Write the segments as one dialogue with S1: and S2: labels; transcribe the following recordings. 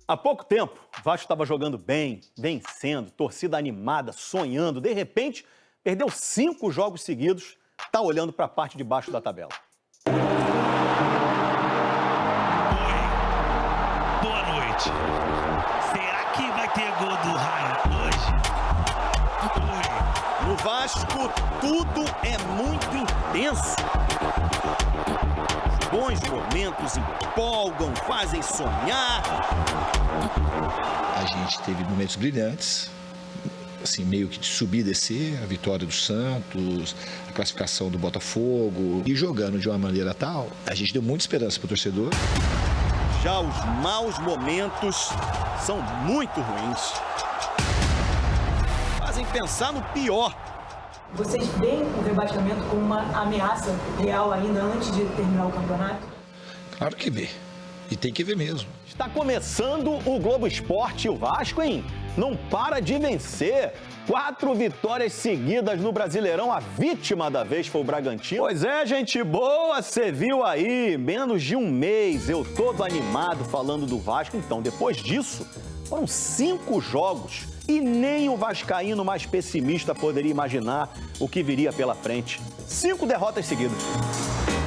S1: Há pouco tempo, o Vasco estava jogando bem, vencendo, torcida animada, sonhando. De repente, perdeu 5 jogos seguidos, está olhando para a parte de baixo da tabela.
S2: Oi, boa noite. Será que vai ter gol do Ryan hoje? Oi.
S1: No Vasco, tudo é muito intenso. Os bons momentos empolgam, fazem sonhar.
S3: A gente teve momentos brilhantes, assim, meio que de subir e descer, a vitória do Santos, a classificação do Botafogo. E jogando de uma maneira tal, a gente deu muita esperança para o torcedor.
S1: Já os maus momentos são muito ruins. Fazem pensar no pior.
S4: Vocês veem o rebaixamento como uma ameaça real ainda antes de terminar o campeonato?
S3: Claro que vê. E tem que ver mesmo.
S1: Está começando o Globo Esporte e o Vasco, hein? Não para de vencer. 4 vitórias seguidas no Brasileirão. A vítima da vez foi o Bragantino. Pois é, gente boa, você viu aí. Menos de um mês, eu todo animado falando do Vasco. Então, depois disso, foram 5 jogos. E nem o vascaíno mais pessimista poderia imaginar o que viria pela frente. 5 derrotas seguidas.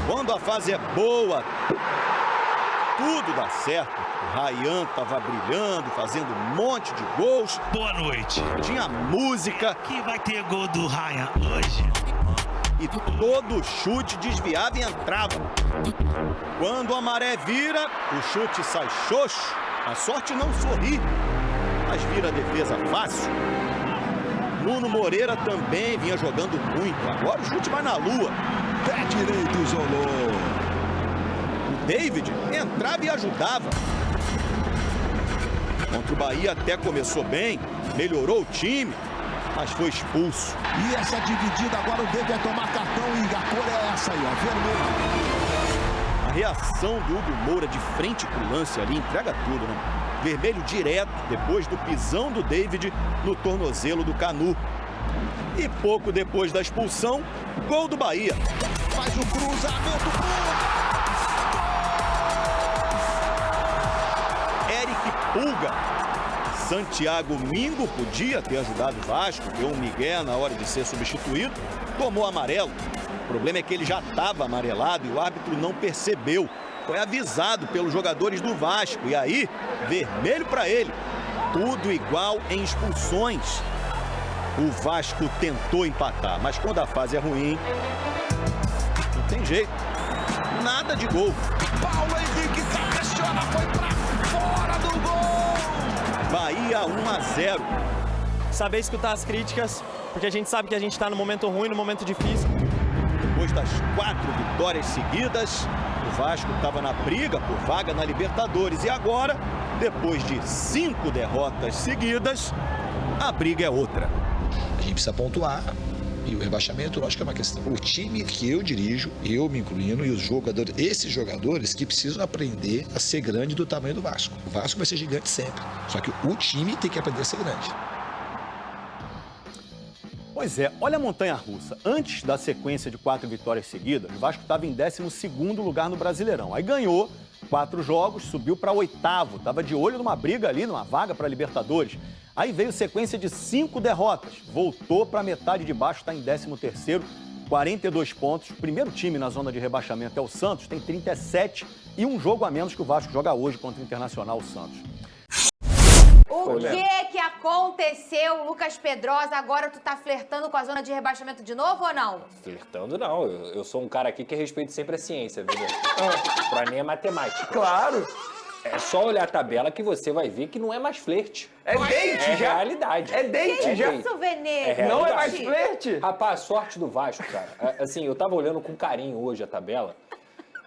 S1: Quando a fase é boa, tudo dá certo. O Ryan estava brilhando, fazendo um monte de gols.
S2: Boa noite.
S1: Tinha música.
S2: Que vai ter gol do Ryan hoje?
S1: E todo chute desviava e entrava. Quando a maré vira, o chute sai xoxo. A sorte não sorri, mas vira defesa fácil. Nuno Moreira também vinha jogando muito. Agora o chute vai na lua.
S5: Pé direito isolou.
S1: David entrava e ajudava. Contra o Bahia até começou bem, melhorou o time, mas foi expulso.
S5: E essa dividida agora o David vai tomar cartão e a cor é essa aí, ó, vermelho.
S1: A reação do Hugo Moura de frente pro lance ali entrega tudo, né? Vermelho direto depois do pisão do David no tornozelo do Canu. E pouco depois da expulsão, gol do Bahia.
S5: Faz o cruzamento.
S1: Eric Pulga. Santiago Mingo podia ter ajudado o Vasco, deu um migué na hora de ser substituído, tomou amarelo. O problema é que ele já estava amarelado e o árbitro não percebeu. Foi avisado pelos jogadores do Vasco e aí, vermelho para ele. Tudo igual em expulsões. O Vasco tentou empatar, mas quando a fase é ruim, não tem jeito. Nada de gol.
S5: Paulo Henrique pressiona, foi pra fora do gol!
S1: Bahia 1-0.
S6: Saber escutar as críticas, porque a gente sabe que a gente está no momento ruim, no momento difícil.
S1: Depois das 4 vitórias seguidas, o Vasco estava na briga por vaga na Libertadores. E agora, depois de 5 derrotas seguidas, a briga é outra.
S3: A gente precisa pontuar. E o rebaixamento, lógico que é uma questão. O time que eu dirijo, eu me incluindo, e os jogadores, esses jogadores que precisam aprender a ser grande do tamanho do Vasco. O Vasco vai ser gigante sempre. Só que o time tem que aprender a ser grande.
S1: Pois é, olha a montanha-russa. Antes da sequência de 4 vitórias seguidas, o Vasco estava em 12º lugar no Brasileirão. Aí ganhou 4 jogos, subiu para 8º. Estava de olho numa briga ali, numa vaga para a Libertadores. Aí veio sequência de 5 derrotas. Voltou para a metade de baixo, está em 13º, 42 pontos. O primeiro time na zona de rebaixamento é o Santos, tem 37 e um jogo a menos que o Vasco joga hoje contra o Internacional, o Santos.
S7: O que aconteceu, Lucas Pedrosa? Agora tu tá flertando com a zona de rebaixamento de novo ou não?
S8: Flertando não, eu sou um cara aqui que respeita sempre a ciência, viu? Pra mim é matemática.
S6: Claro!
S8: É só olhar a tabela que você vai ver que não é mais flerte.
S6: É date
S8: É
S6: já!
S8: realidade.
S6: É date
S7: Que
S6: já!
S7: isso, Venê?
S8: realidade.
S6: Não é mais flerte?
S8: Rapaz, sorte do Vasco, cara. Assim, eu tava olhando com carinho hoje a tabela.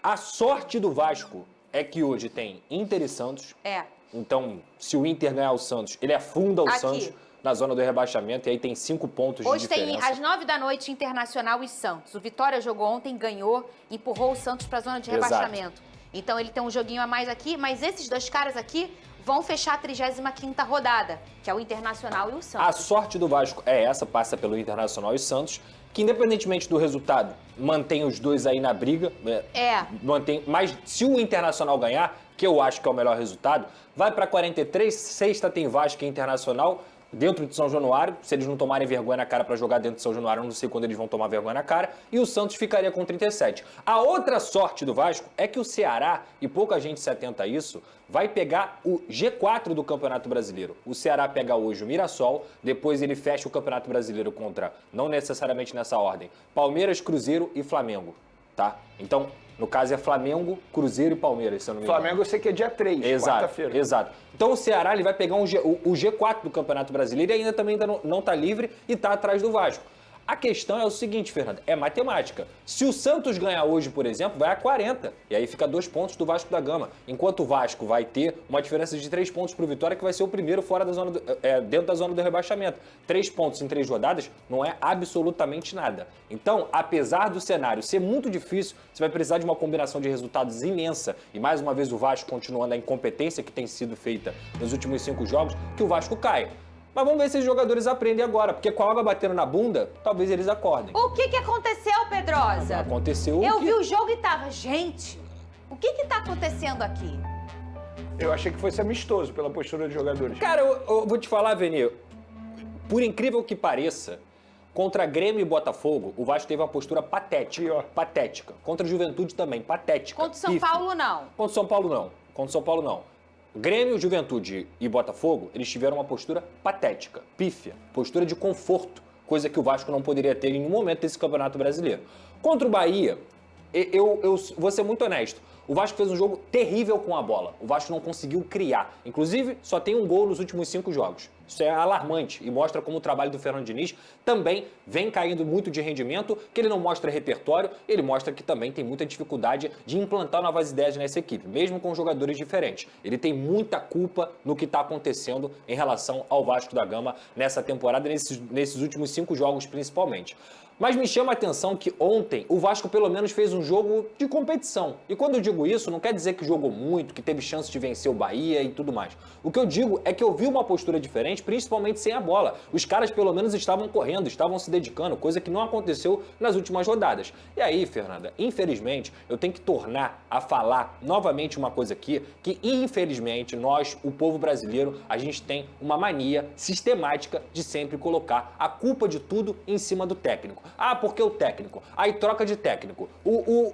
S8: A sorte do Vasco é que hoje tem Inter e Santos.
S7: É.
S8: Então, se o Inter ganhar o Santos, ele afunda o
S7: Aqui.
S8: Santos na zona do rebaixamento e aí tem 5 pontos
S7: Hoje
S8: de diferença.
S7: tem às 9 da noite Internacional e Santos. O Vitória jogou ontem, ganhou, empurrou o Santos pra zona de
S8: Exato.
S7: rebaixamento. Então ele tem um joguinho a mais aqui, mas esses 2 caras aqui vão fechar a 35ª rodada, que é o Internacional e o Santos.
S8: A sorte do Vasco é essa, passa pelo Internacional e Santos, que independentemente do resultado, mantém os dois aí na briga.
S7: É.
S8: Mantém, mas se o Internacional ganhar, que eu acho que é o melhor resultado, vai para 43, sexta tem Vasco e Internacional, dentro de São Januário, se eles não tomarem vergonha na cara para jogar dentro de São Januário, eu não sei quando eles vão tomar vergonha na cara, e o Santos ficaria com 37. A outra sorte do Vasco é que o Ceará, e pouca gente se atenta a isso, vai pegar o G4 do Campeonato Brasileiro. O Ceará pega hoje o Mirassol, depois ele fecha o Campeonato Brasileiro contra, não necessariamente nessa ordem, Palmeiras, Cruzeiro e Flamengo, tá? Então, no caso é Flamengo, Cruzeiro e Palmeiras, se eu não me engano.
S9: Flamengo eu sei que é dia 3, quarta-feira.
S8: Exato. Então o Ceará ele vai pegar o G4 do Campeonato Brasileiro e ainda também não está livre e está atrás do Vasco. A questão é o seguinte, Fernando, é matemática. Se o Santos ganhar hoje, por exemplo, vai a 40. E aí fica 2 pontos do Vasco da Gama. Enquanto o Vasco vai ter uma diferença de 3 pontos para o Vitória, que vai ser o primeiro fora da zona dentro da zona do rebaixamento. 3 pontos em 3 rodadas não é absolutamente nada. Então, apesar do cenário ser muito difícil, você vai precisar de uma combinação de resultados imensa. E mais uma vez o Vasco continuando a incompetência que tem sido feita nos últimos 5 jogos, que o Vasco cai. Mas vamos ver se os jogadores aprendem agora, porque com a água batendo na bunda, talvez eles acordem.
S7: O que aconteceu, Pedrosa?
S8: Aconteceu
S7: Eu vi o jogo e tava, gente, o que tá acontecendo aqui?
S9: Eu achei que fosse amistoso pela postura dos jogadores.
S8: Cara, eu vou te falar, Veni, por incrível que pareça, contra Grêmio e Botafogo, o Vasco teve uma postura patética. Patética. Contra a Juventude também, patética.
S7: Contra o São Paulo, não.
S8: Contra o São Paulo, não. Contra o São Paulo, não. Grêmio, Juventude e Botafogo, eles tiveram uma postura patética, pífia, postura de conforto, coisa que o Vasco não poderia ter em nenhum momento desse Campeonato Brasileiro. Contra o Bahia, eu vou ser muito honesto, o Vasco fez um jogo terrível com a bola, o Vasco não conseguiu criar, inclusive só tem um gol nos últimos 5 jogos. Isso é alarmante e mostra como o trabalho do Fernando Diniz também vem caindo muito de rendimento, que ele não mostra repertório, ele mostra que também tem muita dificuldade de implantar novas ideias nessa equipe, mesmo com jogadores diferentes. Ele tem muita culpa no que está acontecendo em relação ao Vasco da Gama nessa temporada, nesses últimos 5 jogos principalmente. Mas me chama a atenção que ontem o Vasco pelo menos fez um jogo de competição. E quando eu digo isso, não quer dizer que jogou muito, que teve chance de vencer o Bahia e tudo mais. O que eu digo é que eu vi uma postura diferente, principalmente sem a bola. Os caras pelo menos estavam correndo, estavam se dedicando, coisa que não aconteceu nas últimas rodadas. E aí, Fernanda, infelizmente, eu tenho que tornar a falar novamente uma coisa aqui, que infelizmente nós, o povo brasileiro, a gente tem uma mania sistemática de sempre colocar a culpa de tudo em cima do técnico. Ah, porque o técnico? Aí troca de técnico.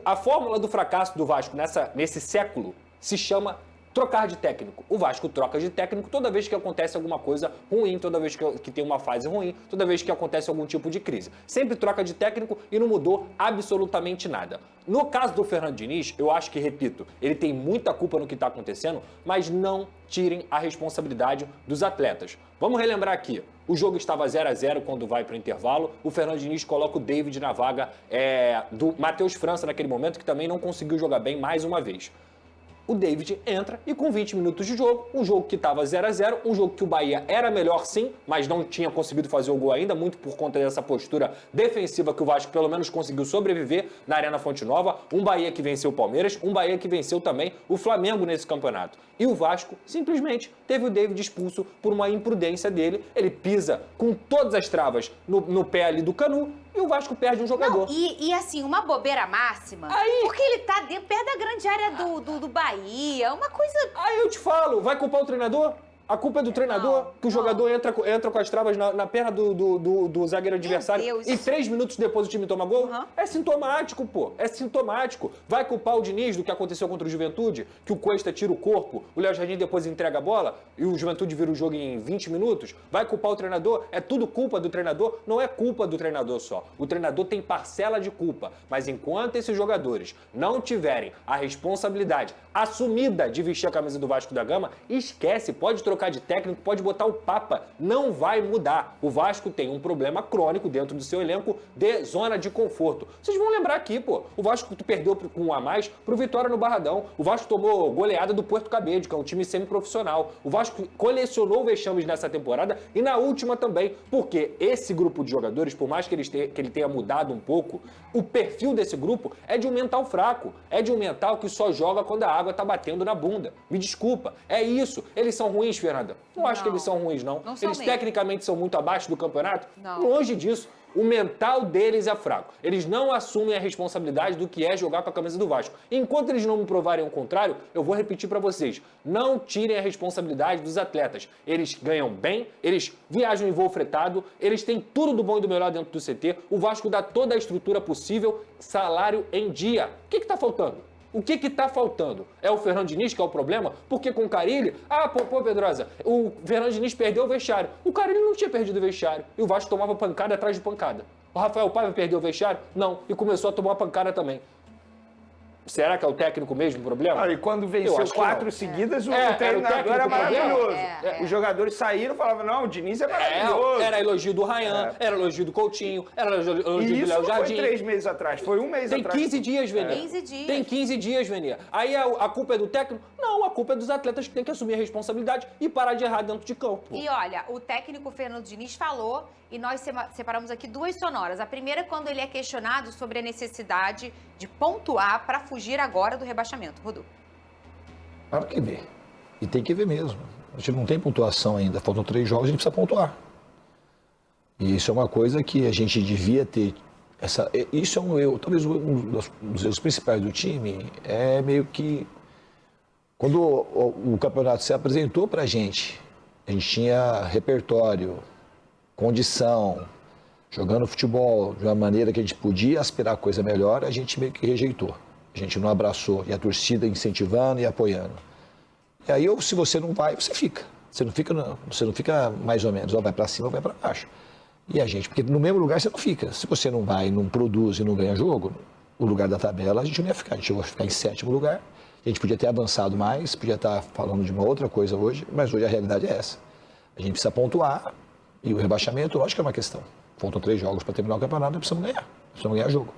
S8: A fórmula do fracasso do Vasco nesse século se chama trocar de técnico. O Vasco troca de técnico toda vez que acontece alguma coisa ruim, toda vez que tem uma fase ruim, toda vez que acontece algum tipo de crise. Sempre troca de técnico e não mudou absolutamente nada. No caso do Fernando Diniz, eu acho que, repito, ele tem muita culpa no que está acontecendo, mas não tirem a responsabilidade dos atletas. Vamos relembrar aqui. O jogo estava 0-0 quando vai para o intervalo. O Fernando Diniz coloca o David na vaga do Matheus França naquele momento, que também não conseguiu jogar bem mais uma vez. O David entra e com 20 minutos de jogo, um jogo que estava 0-0, um jogo que o Bahia era melhor sim, mas não tinha conseguido fazer o gol ainda, muito por conta dessa postura defensiva que o Vasco pelo menos conseguiu sobreviver na Arena Fonte Nova, um Bahia que venceu o Palmeiras, um Bahia que venceu também o Flamengo nesse campeonato. E o Vasco simplesmente teve o David expulso por uma imprudência dele, ele pisa com todas as travas no pé ali do Canu, e o Vasco perde um jogador.
S7: Não, e assim, uma bobeira máxima, porque ele tá perto da grande área do Bahia, uma coisa...
S8: Aí eu te falo, vai culpar o treinador? A culpa é do treinador, que o jogador entra com as travas na perna do zagueiro adversário e 3 minutos depois o time toma gol? É sintomático, pô. É sintomático. Vai culpar o Diniz do que aconteceu contra o Juventude, que o Cuesta tira o corpo, o Léo Jardim depois entrega a bola e o Juventude vira o jogo em 20 minutos? Vai culpar o treinador? É tudo culpa do treinador? Não é culpa do treinador só. O treinador tem parcela de culpa. Mas enquanto esses jogadores não tiverem a responsabilidade assumida de vestir a camisa do Vasco da Gama, esquece, pode trocar de técnico, pode botar o Papa, não vai mudar. O Vasco tem um problema crônico dentro do seu elenco de zona de conforto. Vocês vão lembrar aqui, pô, o Vasco perdeu com um a mais pro Vitória no Barradão. O Vasco tomou goleada do Puerto Cabello, que é um time semiprofissional. O Vasco colecionou vexames nessa temporada e na última também, porque esse grupo de jogadores, por mais que ele tenha mudado um pouco, o perfil desse grupo é de um mental fraco, é de um mental que só joga quando a água tá batendo na bunda. Me desculpa, é isso. Eles são ruins Fernanda? Não acho que eles são ruins, não.
S7: Não são
S8: Eles
S7: mesmo.
S8: tecnicamente são muito abaixo do campeonato?
S7: Não.
S8: Longe disso. O mental deles é fraco. Eles não assumem a responsabilidade do que é jogar com a camisa do Vasco. Enquanto eles não me provarem o contrário, eu vou repetir para vocês. Não tirem a responsabilidade dos atletas. Eles ganham bem, eles viajam em voo fretado, eles têm tudo do bom e do melhor dentro do CT. O Vasco dá toda a estrutura possível, salário em dia. O que está faltando? O que está faltando? É o Fernando Diniz que é o problema? Porque com o Carille... Pô, Pedrosa, o Fernando Diniz perdeu o vestiário. O Carille não tinha perdido o vestiário. E o Vasco tomava pancada atrás de pancada. O Rafael Paiva perdeu o vestiário? Não. E começou a tomar pancada também. Será que é o técnico mesmo o problema?
S9: E quando venceu 4 seguidas, o treinador era maravilhoso. Os jogadores saíram e falavam, não, o Diniz é maravilhoso.
S8: Era elogio do Ryan, era elogio do Coutinho, era elogio do Léo
S9: Jardim. Isso
S8: Jardim.
S9: foi 3 meses atrás, foi um mês atrás.
S8: Tem 15 dias, Venia.
S7: 15 dias.
S8: Tem 15 dias, Venia. Aí a culpa é do técnico? Não, a culpa é dos atletas que têm que assumir a responsabilidade e parar de errar dentro de campo.
S7: E olha, o técnico Fernando Diniz falou, e nós separamos aqui 2 sonoras. A primeira é quando ele é questionado sobre a necessidade de pontuar para fugir agora do rebaixamento. Rodolfo.
S3: Claro que vê. E tem que ver mesmo. A gente não tem pontuação ainda, faltam 3 jogos, a gente precisa pontuar. E isso é uma coisa que a gente devia ter. Isso é um erro, talvez um dos erros principais do time, é meio que quando o campeonato se apresentou pra gente tinha repertório, condição, jogando futebol de uma maneira que a gente podia aspirar coisa melhor, a gente meio que rejeitou. A gente não abraçou, e a torcida incentivando e apoiando. E aí, se você não vai, você fica. Você não fica mais ou menos, ou vai para cima ou vai para baixo. E a gente, porque no mesmo lugar você não fica. Se você não vai, não produz e não ganha jogo, o lugar da tabela a gente não ia ficar. A gente ia ficar em 7º lugar. A gente podia ter avançado mais, podia estar falando de uma outra coisa hoje, mas hoje a realidade é essa. A gente precisa pontuar e o rebaixamento, lógico que é uma questão. Faltam 3 jogos para terminar o campeonato, nós precisamos ganhar. Precisamos ganhar jogo.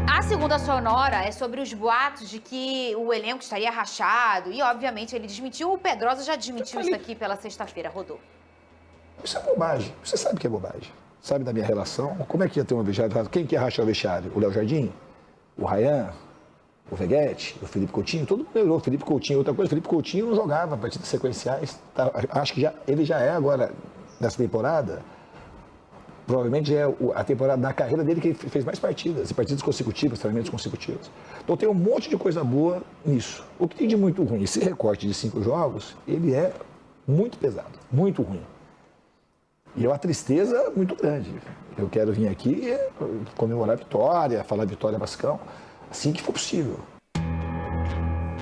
S7: A segunda sonora é sobre os boatos de que o elenco estaria rachado e, obviamente, ele desmentiu. O Pedrosa já desmentiu isso aqui pela sexta-feira, Rodolfo.
S3: Isso é bobagem. Você sabe que é bobagem. Sabe da minha relação? Como é que ia ter uma vestiário? Quem que ia rachar o vestiário? O Léo Jardim? O Ryan? O Veguete? O Felipe Coutinho? Todo mundo lembrou. O Felipe Coutinho, outra coisa, o Felipe Coutinho não jogava partidas sequenciais. Tá? Acho que ele já é agora, nessa temporada. Provavelmente é a temporada da carreira dele que ele fez mais partidas, partidas consecutivas, treinamentos consecutivos. Então tem um monte de coisa boa nisso. O que tem de muito ruim, esse recorte de 5 jogos, ele é muito pesado, muito ruim. E é uma tristeza muito grande. Eu quero vir aqui comemorar a vitória, falar vitória Vascão, assim que for possível.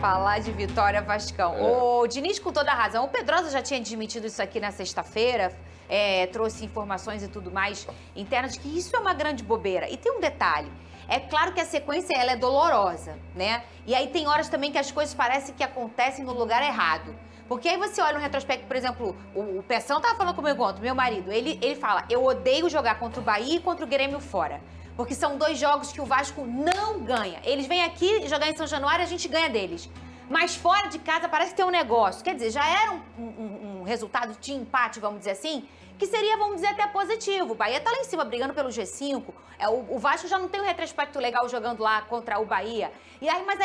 S7: Falar de vitória Vascão. O Diniz, com toda a razão, o Pedrosa já tinha admitido isso aqui na sexta-feira, trouxe informações e tudo mais internas de que isso é uma grande bobeira. E tem um detalhe, é claro que a sequência ela é dolorosa, né? E aí tem horas também que as coisas parecem que acontecem no lugar errado. Porque aí você olha no retrospecto, por exemplo, o Peção tava falando comigo ontem, meu marido, ele fala, eu odeio jogar contra o Bahia e contra o Grêmio fora. Porque são 2 jogos que o Vasco não ganha. Eles vêm aqui jogar em São Januário e a gente ganha deles. Mas fora de casa parece que tem um negócio. Quer dizer, já era um resultado de empate, vamos dizer assim, que seria, vamos dizer, até positivo. O Bahia tá lá em cima brigando pelo G5. O Vasco já não tem um retrospecto legal jogando lá contra o Bahia. E aí, mas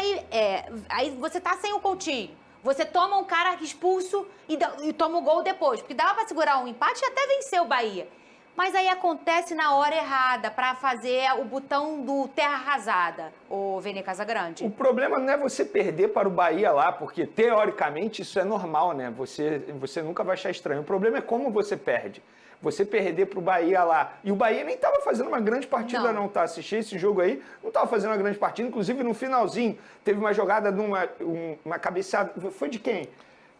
S7: aí você tá sem o Coutinho. Você toma um cara expulso e toma o gol depois. Porque dava pra segurar um empate e até vencer o Bahia. Mas aí acontece na hora errada, para fazer o botão do terra arrasada, o Vene Casagrande.
S9: O problema não é você perder para o Bahia lá, porque teoricamente isso é normal, né? Você nunca vai achar estranho. O problema é como você perde. Você perder para o Bahia lá. E o Bahia nem estava fazendo uma grande partida não, tá? Assisti esse jogo aí, não estava fazendo uma grande partida. Inclusive no finalzinho, teve uma jogada de uma cabeçada. Foi de quem?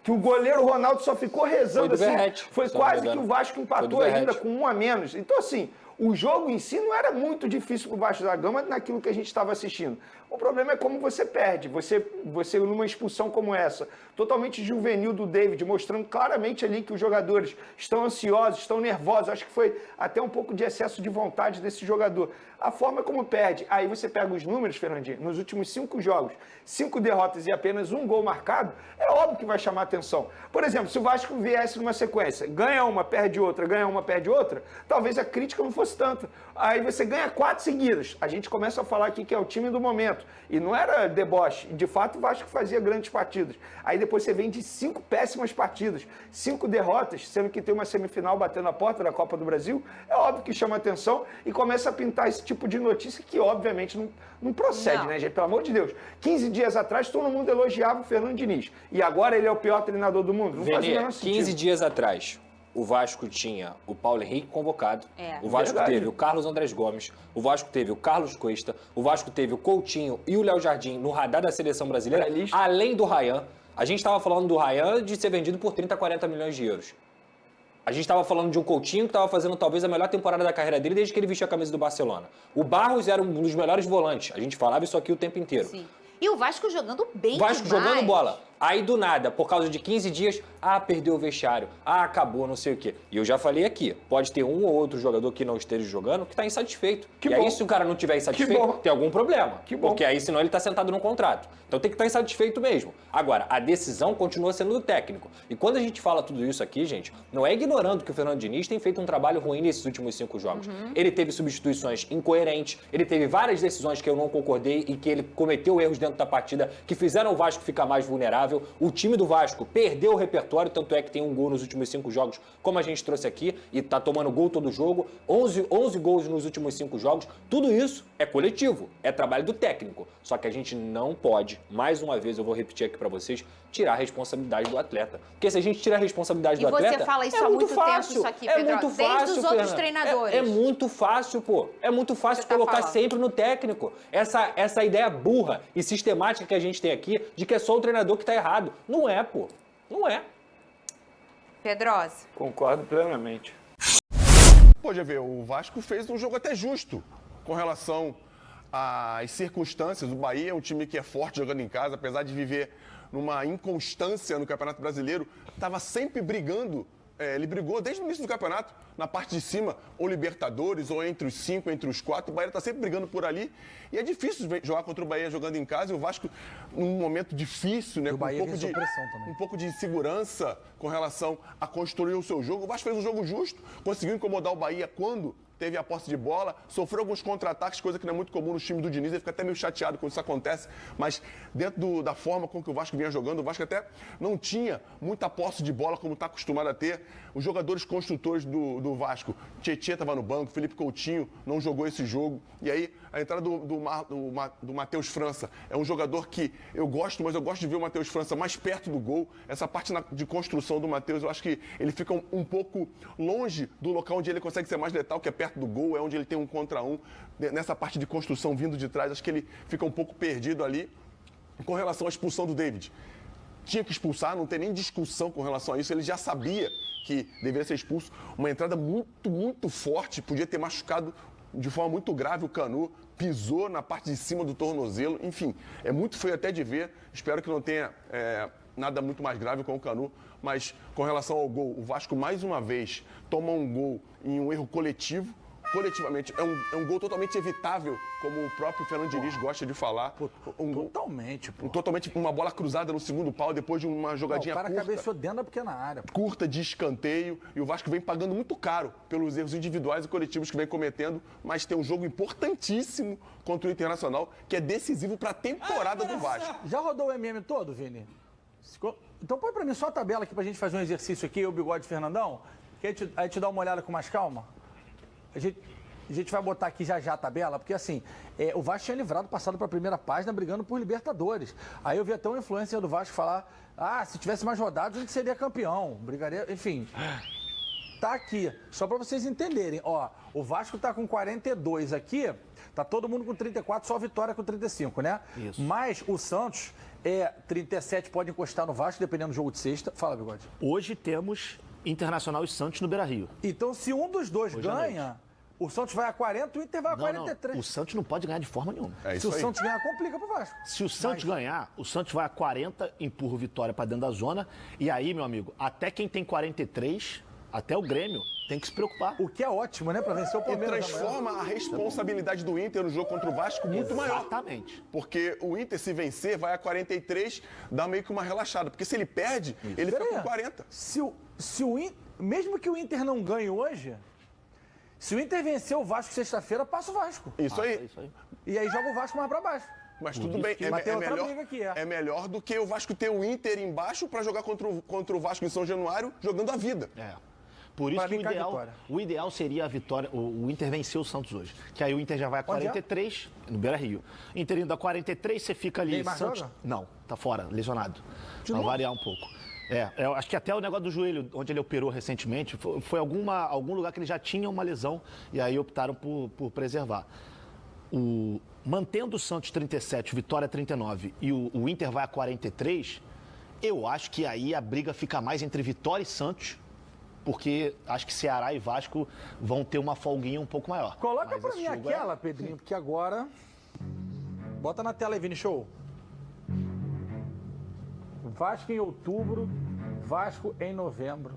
S9: Que o goleiro Ronaldo só ficou rezando assim.
S8: Verrete,
S9: foi quase que o Vasco empatou ainda com 1 a menos. Então, assim, o jogo em si não era muito difícil para o Vasco da Gama naquilo que a gente estava assistindo. O problema é como você perde. Você numa expulsão como essa, totalmente juvenil do David, mostrando claramente ali que os jogadores estão ansiosos, estão nervosos. Acho que foi até um pouco de excesso de vontade desse jogador. A forma como perde. Aí você pega os números, Fernandinho, nos últimos 5 jogos, 5 derrotas e apenas 1 gol marcado, é óbvio que vai chamar atenção. Por exemplo, se o Vasco viesse numa sequência, ganha uma, perde outra, talvez a crítica não fosse fosse tanto. Aí você ganha 4 seguidas. A gente começa a falar aqui que é o time do momento. E não era deboche. De fato, o Vasco fazia grandes partidas. Aí depois você vem de 5 péssimas partidas, 5 derrotas, sendo que tem uma semifinal batendo a porta da Copa do Brasil. É óbvio que chama atenção e começa a pintar esse tipo de notícia que, obviamente, não procede, né, gente? Pelo amor de Deus. 15 dias atrás, todo mundo elogiava o Fernando Diniz. E agora ele é o pior treinador do mundo? Não faz o menor sentido.
S8: 15 dias atrás, o Vasco tinha o Paulo Henrique convocado, o Vasco
S9: Verdade.
S8: teve o Carlos Andrés Gomes, o Vasco teve o Carlos Cuesta, o Vasco teve o Coutinho e o Léo Jardim no radar da seleção brasileira, além do Ryan. A gente estava falando do Ryan de ser vendido por 30, 40 milhões de euros. A gente estava falando de um Coutinho que estava fazendo talvez a melhor temporada da carreira dele desde que ele vestiu a camisa do Barcelona. O Barros era um dos melhores volantes. A gente falava isso aqui o tempo inteiro.
S7: Sim. E o Vasco jogando bem
S8: O Vasco
S7: demais.
S8: jogando bola. Aí, do nada, por causa de 15 dias, perdeu o vestiário, acabou, não sei o quê. E eu já falei aqui, pode ter um ou outro jogador que não esteja jogando que está insatisfeito. Aí, se o cara não estiver insatisfeito, tem algum problema. Porque aí, senão, ele está sentado no contrato. Então, tem que estar insatisfeito mesmo. Agora, a decisão continua sendo do técnico. E quando a gente fala tudo isso aqui, gente, não é ignorando que o Fernando Diniz tem feito um trabalho ruim nesses últimos 5 jogos. Ele teve substituições incoerentes, ele teve várias decisões que eu não concordei e que ele cometeu erros dentro da partida que fizeram o Vasco ficar mais vulnerável. O time do Vasco perdeu o repertório, tanto é que tem um gol nos últimos 5 jogos, como a gente trouxe aqui, e tá tomando gol todo jogo, 11 gols nos últimos 5 jogos. Tudo isso é coletivo, é trabalho do técnico. Só que a gente não pode, mais uma vez eu vou repetir aqui pra vocês, tirar a responsabilidade do atleta. Porque se a gente tirar a responsabilidade do atleta...
S7: E você fala isso
S8: é
S7: há muito
S8: fácil,
S7: tempo, isso aqui,
S8: é
S7: Pedro.
S8: muito
S7: Desde
S8: fácil,
S7: os outros
S8: Fernanda.
S7: treinadores.
S8: É muito fácil, pô. É muito fácil colocar sempre no técnico. Essa ideia burra e sistemática que a gente tem aqui de que é só o treinador que tá errado. Não é, pô. Não é.
S7: Pedrosa.
S9: Concordo plenamente.
S10: Pô, já vê, o Vasco fez um jogo até justo com relação às circunstâncias. O Bahia é um time que é forte jogando em casa, apesar de viver numa inconstância no Campeonato Brasileiro, estava sempre brigando. Ele brigou desde o início do campeonato, na parte de cima, ou Libertadores, ou entre os 5, entre os 4. O Bahia está sempre brigando por ali. E é difícil jogar contra o Bahia jogando em casa. E o Vasco, num momento difícil, né, com um pouco de insegurança com relação a construir o seu jogo. O Vasco fez um jogo justo, conseguiu incomodar o Bahia quando teve a posse de bola, sofreu alguns contra-ataques, coisa que não é muito comum no time do Diniz, ele fica até meio chateado quando isso acontece, mas dentro da forma com que o Vasco vinha jogando, o Vasco até não tinha muita posse de bola como está acostumado a ter. Os jogadores construtores do Vasco, Tietê estava no banco, Felipe Coutinho não jogou esse jogo, e aí a entrada do Matheus França é um jogador que eu gosto, mas eu gosto de ver o Matheus França mais perto do gol. Essa parte de construção do Matheus, eu acho que ele fica um pouco longe do local onde ele consegue ser mais letal, que é perto do gol, é onde ele tem um contra um. Nessa parte de construção vindo de trás, acho que ele fica um pouco perdido ali. Com relação à expulsão do David, tinha que expulsar, não tem nem discussão com relação a isso, ele já sabia que deveria ser expulso. Uma entrada muito, muito forte, podia ter machucado de forma muito grave o Canu, pisou na parte de cima do tornozelo, enfim, é muito feio até de ver, espero que não tenha nada muito mais grave com o Canu, mas com relação ao gol, o Vasco mais uma vez toma um gol em um erro coletivo, coletivamente, é um gol totalmente evitável, como o próprio Fernando Diniz gosta de falar.
S11: Totalmente, pô.
S10: Totalmente, uma bola cruzada no segundo pau, depois de uma jogadinha
S11: curta. O cara cabeceou dentro da pequena área.
S10: Curta, de escanteio, e o Vasco vem pagando muito caro pelos erros individuais e coletivos que vem cometendo, mas tem um jogo importantíssimo contra o Internacional, que é decisivo para a temporada do Vasco.
S11: Já rodou o MM todo, Vini? Então põe pra mim só a tabela aqui pra gente fazer um exercício aqui, eu, Bigode e Fernandão, que aí te dá uma olhada com mais calma. A gente vai botar aqui já a tabela, porque assim, o Vasco tinha livrado passado para a primeira página brigando por Libertadores. Aí eu vi até um influencer do Vasco falar, se tivesse mais rodados a gente seria campeão, brigaria, enfim. Tá aqui, só para vocês entenderem, ó, o Vasco tá com 42 aqui, tá todo mundo com 34, só a Vitória com 35, né?
S12: Isso.
S11: Mas o Santos 37 pode encostar no Vasco, dependendo do jogo de sexta. Fala, Bigode.
S12: Hoje temos Internacional e Santos no Beira-Rio.
S11: Então, se um dos dois ganha, o Santos vai a 40 e o Inter vai a 43.
S12: Não, o Santos não pode ganhar de forma nenhuma.
S11: Se o Santos ganhar, complica pro Vasco.
S12: Se o Santos ganhar, o Santos vai a 40, empurra o Vitória para dentro da zona. E aí, meu amigo, até quem tem 43, até o Grêmio, tem que se preocupar.
S11: O que é ótimo, né? Para vencer o Palmeiras.
S10: E transforma a responsabilidade do Inter no jogo contra o Vasco muito maior.
S12: Exatamente.
S10: Porque o Inter, se vencer, vai a 43, dá meio que uma relaxada. Porque se ele perde, ele fica com 40.
S11: Mesmo que o Inter não ganhe hoje, Se o Inter vencer o Vasco sexta-feira, passa o Vasco.
S10: Isso aí.
S11: E aí joga o Vasco mais pra baixo.
S10: Mas tudo bem, é melhor do que o Vasco ter o Inter embaixo para jogar contra o Vasco em São Januário, jogando a vida.
S12: Por isso que o ideal seria a vitória. O Inter venceu o Santos hoje. Que aí o Inter já vai a 43 no Beira-Rio. Inter indo a 43, você fica ali.
S11: Neymar
S12: Santos...
S11: joga?
S12: Não, tá fora, lesionado. Vai variar um pouco. Eu acho que até o negócio do joelho, onde ele operou recentemente, foi algum lugar que ele já tinha uma lesão e aí optaram por preservar. Mantendo o Santos 37, Vitória 39 e o Inter vai a 43, eu acho que aí a briga fica mais entre Vitória e Santos, porque acho que Ceará e Vasco vão ter uma folguinha um pouco maior.
S11: Coloca pra mim aquela, Pedrinho, porque agora... Bota na tela aí, Vini Show. Vasco em outubro, Vasco em novembro.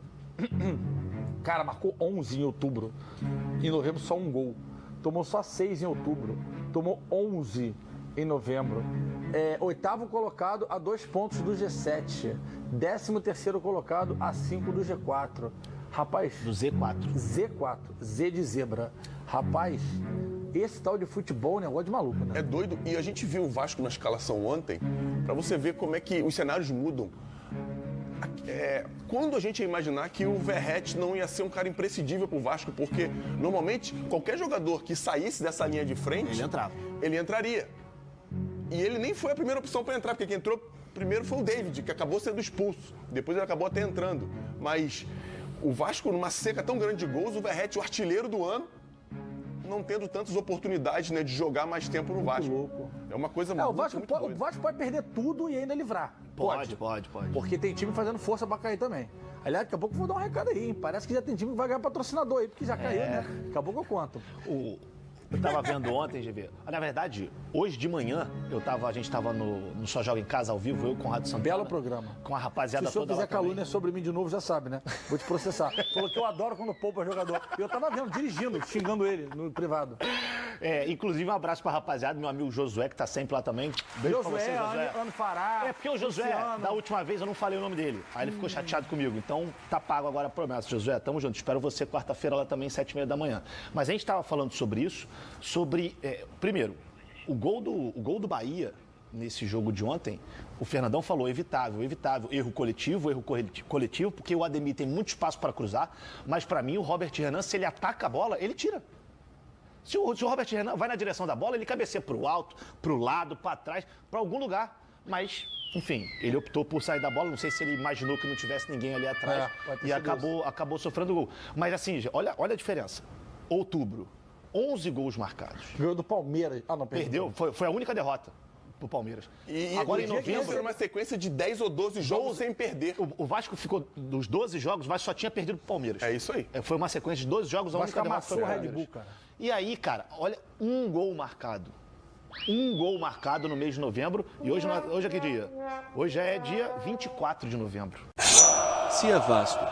S11: Cara, marcou 11 em outubro. Em novembro, só um gol. Tomou só 6 em outubro. Tomou 11 em novembro. Oitavo colocado a 2 pontos do G7. 13º colocado a 5 do G4. Rapaz...
S12: Do Z4.
S11: Z4. Z de zebra. Rapaz, esse tal de futebol é um negócio de maluco, né?
S10: É doido. E a gente viu o Vasco na escalação ontem, pra você ver como é que os cenários mudam. Quando a gente ia imaginar que o Verratti não ia ser um cara imprescindível pro Vasco, porque normalmente qualquer jogador que saísse dessa linha de frente, ele entraria. E ele nem foi a primeira opção para entrar, porque quem entrou primeiro foi o David, que acabou sendo expulso. Depois ele acabou até entrando. Mas o Vasco, numa seca tão grande de gols, o Verratti, o artilheiro do ano, não tendo tantas oportunidades, né, de jogar mais tempo no Vasco.
S11: Louco.
S10: É uma coisa muito
S11: o Vasco pode perder tudo e ainda livrar.
S12: Pode.
S11: Porque tem time fazendo força pra cair também. Aliás, daqui a pouco eu vou dar um recado aí, hein? Parece que já tem time que vai ganhar patrocinador aí, porque já caiu, né? Daqui a pouco eu conto.
S12: Eu tava vendo ontem, GV. Na verdade, hoje de manhã, a gente tava no Só Joga em Casa ao vivo, eu e o Conrado Santana.
S11: Belo programa.
S12: Com a rapaziada toda.
S11: Se o senhor fizer calúnia sobre mim de novo, já sabe, né? Vou te processar. Falou que eu adoro quando poupa jogador. Eu tava vendo, dirigindo, xingando ele no privado.
S12: Inclusive, um abraço pra rapaziada, meu amigo Josué, que tá sempre lá também. Beijo pra você, Josué.
S11: Ano Fará.
S12: Porque o Josué, da última vez eu não falei o nome dele. Aí ele ficou chateado comigo. Então, tá pago agora a promessa. Josué, tamo junto. Espero você quarta-feira lá também, 7h30 da manhã. Mas a gente tava falando sobre isso, primeiro, o gol do Bahia, nesse jogo de ontem, o Fernandão falou evitável, erro coletivo, porque o Ademir tem muito espaço para cruzar, mas para mim o Robert Renan, se ele ataca a bola, ele tira. Se o Robert Renan vai na direção da bola, ele cabeceia pro alto, pro lado, para trás, para algum lugar, mas... Enfim, ele optou por sair da bola, não sei se ele imaginou que não tivesse ninguém ali atrás e acabou sofrendo gol. Mas assim, olha a diferença. Outubro, 11 gols marcados.
S11: Ganhou do Palmeiras. Ah, não,
S12: perdeu. Foi a única derrota pro Palmeiras.
S10: E agora em novembro era uma sequência de 10 ou 12 jogos sem perder.
S12: O Vasco ficou, dos 12 jogos, o Vasco só tinha perdido pro Palmeiras.
S10: É isso aí.
S12: Foi uma sequência de 12 jogos, a única derrota foi pro Palmeiras.
S11: Red Bull, cara.
S12: E aí, cara, olha, um gol marcado. Um gol marcado no mês de novembro. E hoje é que dia? Hoje é dia 24 de novembro.
S13: Se é Vasco